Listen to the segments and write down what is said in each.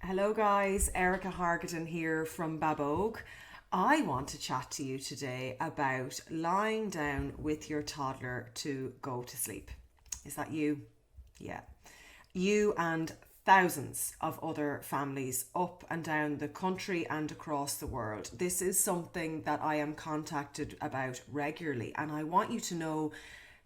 Hello guys, Erica Hargadon here from Babogue. I want to chat to you today about lying down with your toddler to go to sleep. Is that you? Yeah. You and thousands of other families up and down the country and across the world. This is something that I am contacted about regularly, and I want you to know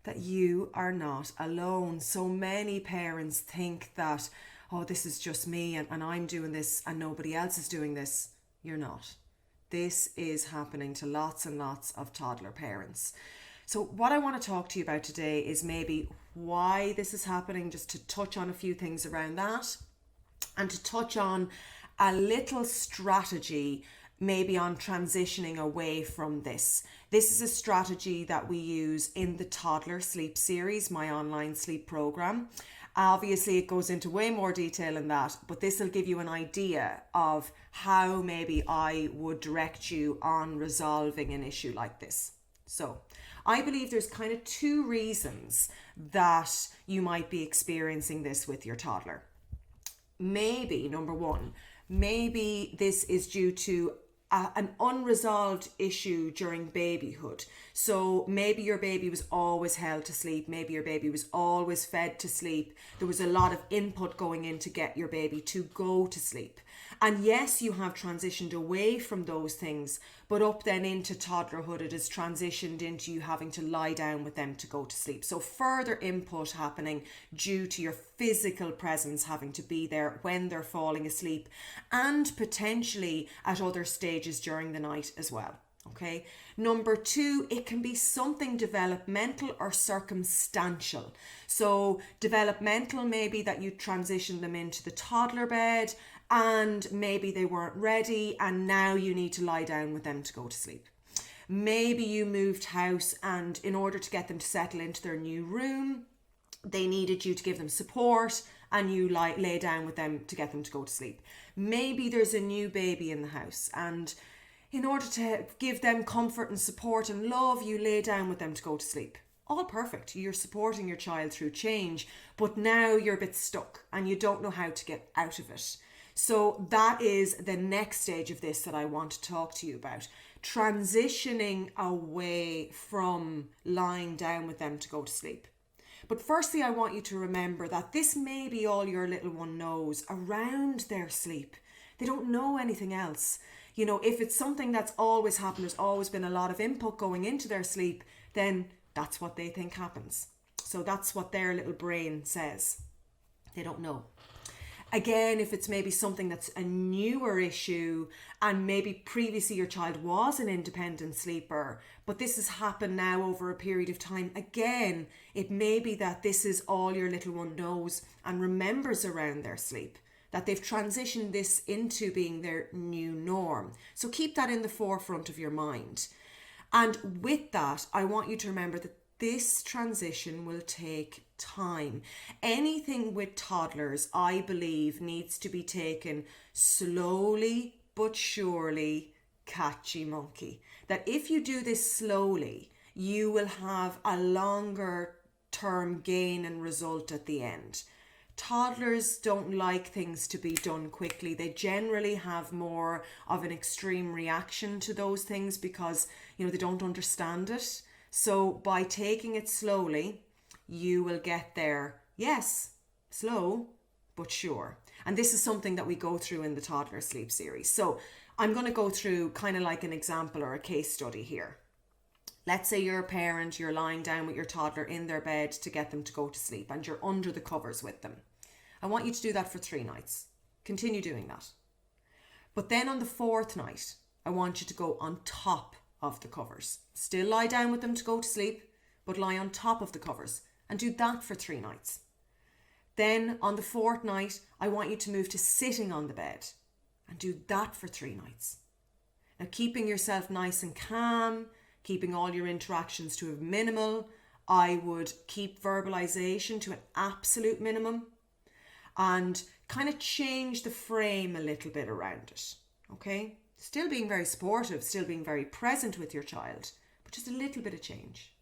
that you are not alone. So many parents think that, oh, this is just me and I'm doing this and nobody else is doing this. You're not. This is happening to lots and lots of toddler parents. So what I want to talk to you about today is maybe why this is happening, just to touch on a few things around that, and to touch on a little strategy maybe on transitioning away from this. This is a strategy that we use in the Toddler Sleep series, my online sleep program. Obviously, it goes into way more detail in that, but this will give you an idea of how maybe I would direct you on resolving an issue like this. So, I believe there's kind of two reasons that you might be experiencing this with your toddler. Maybe, number one, maybe this is due to an unresolved issue during babyhood. So maybe your baby was always held to sleep. Maybe your baby was always fed to sleep. There was a lot of input going in to get your baby to go to sleep. And yes, you have transitioned away from those things, but up then into toddlerhood, it has transitioned into you having to lie down with them to go to sleep. So further input happening due to your physical presence having to be there when they're falling asleep, and potentially at other stages during the night as well. Okay. Number two, it can be something developmental or circumstantial. So developmental, maybe that you transition them into the toddler bed and maybe they weren't ready and now you need to lie down with them to go to sleep. Maybe you moved house and in order to get them to settle into their new room, they needed you to give them support and you lay down with them to get them to go to sleep. Maybe there's a new baby in the house and in order to give them comfort and support and love, you lay down with them to go to sleep. All perfect. You're supporting your child through change, but now you're a bit stuck and you don't know how to get out of it. So that is the next stage of this that I want to talk to you about. Transitioning away from lying down with them to go to sleep. But firstly, I want you to remember that this may be all your little one knows around their sleep. They don't know anything else. You know, if it's something that's always happened, there's always been a lot of input going into their sleep, then that's what they think happens. So that's what their little brain says. They don't know. Again, if it's maybe something that's a newer issue and maybe previously your child was an independent sleeper, but this has happened now over a period of time, again, it may be that this is all your little one knows and remembers around their sleep, that they've transitioned this into being their new norm. So keep that in the forefront of your mind. And with that, I want you to remember that this transition will take time. Anything with toddlers, I believe, needs to be taken slowly but surely, catchy monkey. That if you do this slowly, you will have a longer term gain and result at the end. Toddlers don't like things to be done quickly. They generally have more of an extreme reaction to those things because, they don't understand it. So by taking it slowly, you will get there. Yes, slow, but sure. And this is something that we go through in the Toddler Sleep series. So I'm going to go through kind of like an example or a case study here. Let's say you're a parent, you're lying down with your toddler in their bed to get them to go to sleep and you're under the covers with them. I want you to do that for 3 nights. Continue doing that. But then on the 4th night, I want you to go on top of the covers. Still lie down with them to go to sleep, but lie on top of the covers and do that for 3 nights. Then on the 4th night, I want you to move to sitting on the bed and do that for 3 nights. Now, keeping yourself nice and calm, keeping all your interactions to a minimal. I would keep verbalization to an absolute minimum and kind of change the frame a little bit around it. Okay? Still being very supportive, still being very present with your child, but just a little bit of change.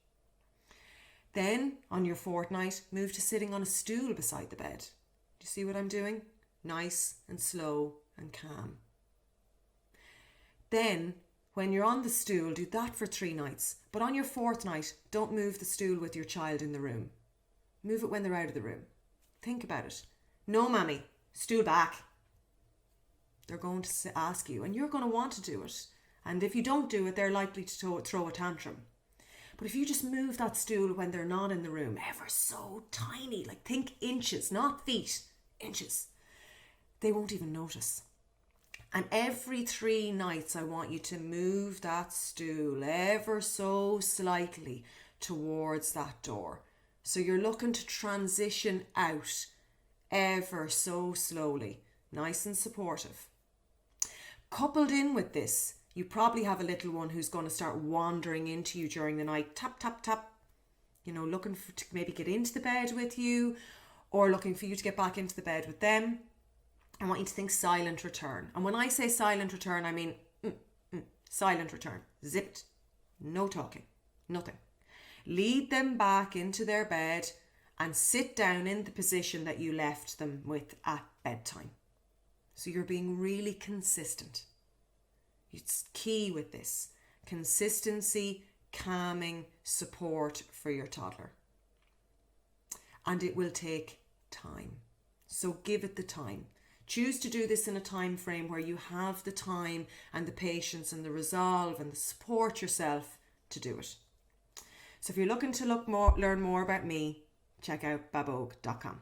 Then, on your 4th night, move to sitting on a stool beside the bed. Do you see what I'm doing? nice and slow and calm. Then, when you're on the stool, do that for 3 nights. But on your 4th night, don't move the stool with your child in the room. Move it when they're out of the room. Think about it. No, mammy, stool back. They're going to ask you, and you're going to want to do it. And if you don't do it, they're likely to throw a tantrum. But if you just move that stool when they're not in the room, ever so tiny, like think inches, not feet, inches, they won't even notice. And every 3 nights, I want you to move that stool ever so slightly towards that door. So you're looking to transition out ever so slowly, nice and supportive. Coupled in with this, you probably have a little one who's going to start wandering into you during the night. Tap, tap, tap. Looking to maybe get into the bed with you, or looking for you to get back into the bed with them. I want you to think silent return. And when I say silent return, I mean silent return. Zip it. No talking. Nothing. Lead them back into their bed and sit down in the position that you left them with at bedtime. So you're being really consistent. It's key with this. Consistency, calming, support for your toddler. And it will take time. So give it the time. Choose to do this in a time frame where you have the time and the patience and the resolve and the support yourself to do it. So if you're looking to learn more about me, check out babogue.com.